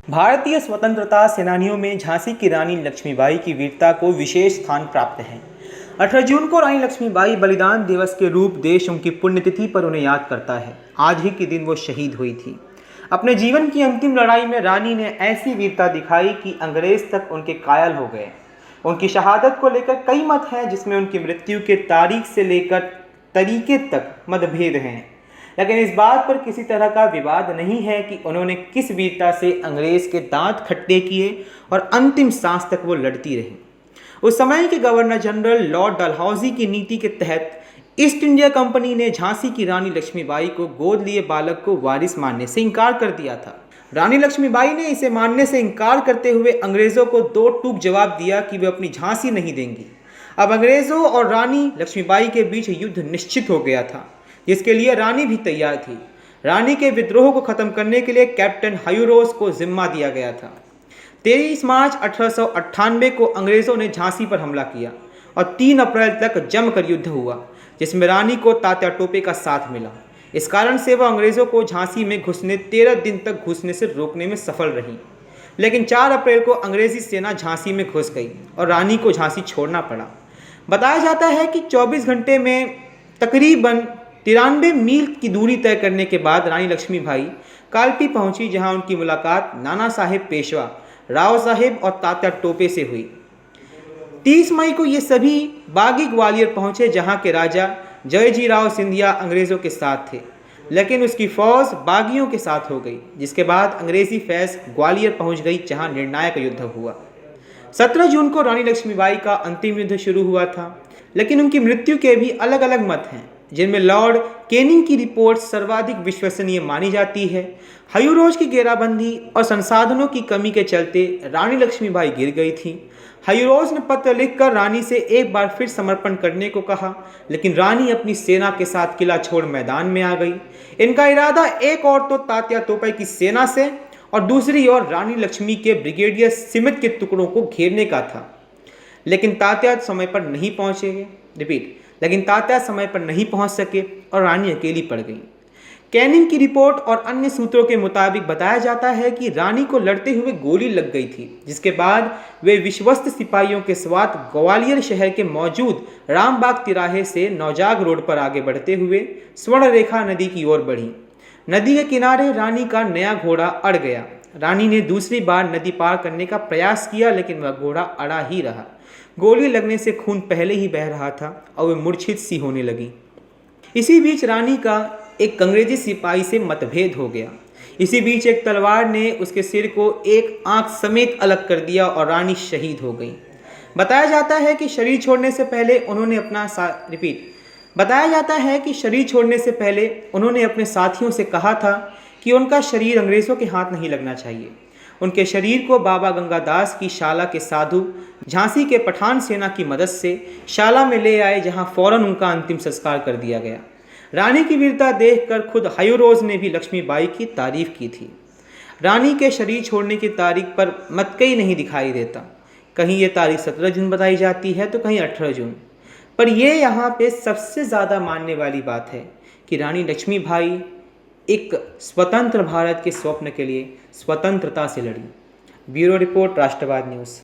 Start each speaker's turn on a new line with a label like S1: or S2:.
S1: भारतीय स्वतंत्रता सेनानियों में झांसी की रानी लक्ष्मीबाई की वीरता को विशेष स्थान प्राप्त है। 18 जून को रानी लक्ष्मीबाई बलिदान दिवस के रूप देश उनकी पुण्यतिथि पर उन्हें याद करता है। आज ही के दिन वो शहीद हुई थी। अपने जीवन की अंतिम लड़ाई में रानी ने ऐसी वीरता दिखाई कि अंग्रेज तक उनके कायल हो गए। उनकी शहादत को लेकर कई मत हैं, जिसमें उनकी मृत्यु के तारीख से लेकर तरीके तक मतभेद हैं, लेकिन इस बात पर किसी तरह का विवाद नहीं है कि उन्होंने किस वीरता से अंग्रेज के दांत खट्टे किए और अंतिम सांस तक वो लड़ती रही। उस समय के गवर्नर जनरल लॉर्ड डलहौजी की नीति के तहत ईस्ट इंडिया कंपनी ने झांसी की रानी लक्ष्मीबाई को गोद लिए बालक को वारिस मानने से इनकार कर दिया था। रानी लक्ष्मीबाई ने इसे मानने से इनकार करते हुए अंग्रेजों को दो टूक जवाब दिया कि वे अपनी झांसी नहीं देंगी। अब अंग्रेजों और रानी लक्ष्मीबाई के बीच युद्ध निश्चित हो गया था, जिसके लिए रानी भी तैयार थी। रानी के विद्रोह को खत्म करने के लिए कैप्टन ह्यूरोज को जिम्मा दिया गया था। 23 मार्च 1898 को अंग्रेजों ने झांसी पर हमला किया और 3 अप्रैल तक जमकर युद्ध हुआ, जिसमें रानी को तात्या टोपे का साथ मिला। इस कारण से वह अंग्रेजों को झांसी में घुसने 13 दिन तक घुसने से रोकने में सफल रही। लेकिन 4 अप्रैल को अंग्रेजी सेना झांसी में घुस गई और रानी को झांसी छोड़ना पड़ा। बताया जाता है कि 24 घंटे में तकरीबन 93 मील की दूरी तय करने के बाद रानी लक्ष्मीबाई कालपी पहुंची, जहां उनकी मुलाकात नाना साहेब पेशवा, राव साहेब और तात्या टोपे से हुई। 30 मई को ये सभी बागी ग्वालियर पहुंचे, जहां के राजा जयजी राव सिंधिया अंग्रेजों के साथ थे, लेकिन उसकी फौज बागियों के साथ हो गई, जिसके बाद अंग्रेजी फौज ग्वालियर पहुंच गई, जहां निर्णायक युद्ध हुआ। 17 जून को रानी लक्ष्मीबाई का अंतिम युद्ध शुरू हुआ था, लेकिन उनकी मृत्यु के भी अलग अलग मत हैं, जिनमें लॉर्ड कैनिंग की रिपोर्ट सर्वाधिक विश्वसनीय मानी जाती है। ह्यूरोज की घेराबंदी और संसाधनों की कमी के चलते रानी लक्ष्मीबाई गिर गई थी। ह्यूरोज ने पत्र लिखकर रानी से एक बार फिर समर्पण करने को कहा, लेकिन रानी अपनी सेना के साथ किला छोड़ मैदान में आ गई। इनका इरादा एक और तो तात्या तोपे की सेना से और दूसरी ओर रानी लक्ष्मी के ब्रिगेडियर सिमित के टुकड़ों को घेरने का था, लेकिन तात्या समय पर नहीं पहुंच सके और रानी अकेली पड़ गई। कैनिंग की रिपोर्ट और अन्य सूत्रों के मुताबिक बताया जाता है कि रानी को लड़ते हुए गोली लग गई थी, जिसके बाद वे विश्वस्त सिपाहियों के साथ ग्वालियर शहर के मौजूद रामबाग तिराहे से नौजाग रोड पर आगे बढ़ते हुए स्वर्ण रेखा नदी की ओर बढ़ी। नदी के किनारे रानी का नया घोड़ा अड़ गया। रानी ने दूसरी बार नदी पार करने का प्रयास किया, लेकिन वह घोड़ा अड़ा ही रहा। गोली लगने से खून पहले ही बह रहा था और वह मूर्छित सी होने लगी। इसी बीच रानी का एक अंग्रेजी सिपाही से मतभेद हो गया। इसी बीच एक तलवार ने उसके सिर को एक आंख समेत अलग कर दिया और रानी शहीद हो गई। बताया जाता है कि शरीर छोड़ने से पहले उन्होंने अपने साथियों से कहा था कि उनका शरीर अंग्रेजों के हाथ नहीं लगना चाहिए। उनके शरीर को बाबा गंगादास की शाला के साधु झांसी के पठान सेना की मदद से शाला में ले आए, जहां फौरन उनका अंतिम संस्कार कर दिया गया। रानी की वीरता देखकर खुद ह्यूरोज ने भी लक्ष्मीबाई की तारीफ की थी। रानी के शरीर छोड़ने की तारीख पर मतकई नहीं दिखाई देता। कहीं ये तारीख 17 जून बताई जाती है तो कहीं 18 जून। पर यह यहाँ पे सबसे ज़्यादा मानने वाली बात है कि रानी लक्ष्मीबाई एक स्वतंत्र भारत के स्वप्न के लिए स्वतंत्रता से लड़ी। ब्यूरो रिपोर्ट, राष्ट्रवाद न्यूज़।